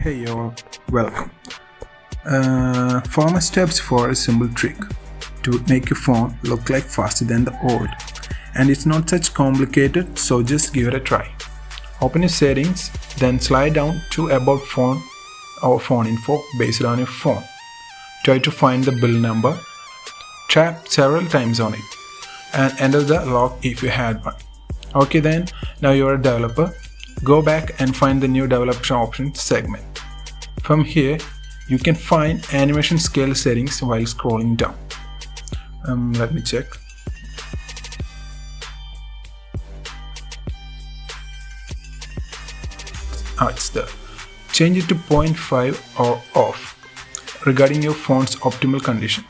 Hey all, welcome. Format steps for a simple trick to make your phone look like faster than the old. And it's not such complicated, so just give it a try. Open your settings, then slide down to about phone or phone info based on your phone. Try to find the build number, tap several times on it, and enter the lock if you had one. Okay then, now you're a developer. Go back and find the new developer options segment. From here, you can find animation scale settings while scrolling down. Let me check. It's there. Change it to 0.5 or off regarding your phone's optimal condition.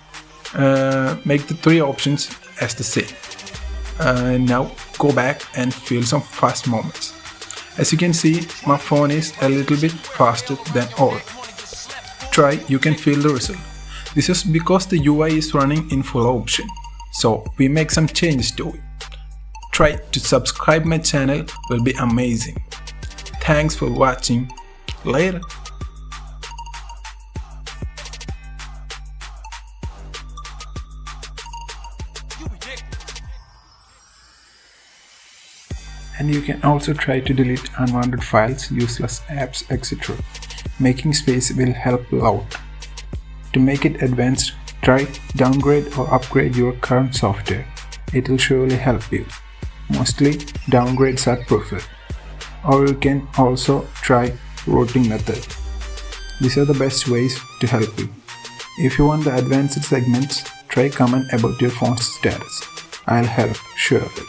Make the three options as the same. Now go back and feel some fast moments. As you can see, my phone is a little bit faster than old. Try, you can feel the result. This is because the UI is running in full option. So we make some changes to it. Try to subscribe my channel, will be amazing. Thanks for watching. Later. And you can also try to delete unwanted files, useless apps, etc. Making space will help a lot. To make it advanced, try downgrade or upgrade your current software. It will surely help you. Mostly downgrades are preferred. Or you can also try routing method. These are the best ways to help you. If you want the advanced segments, try comment about your phone's status. I'll help surely.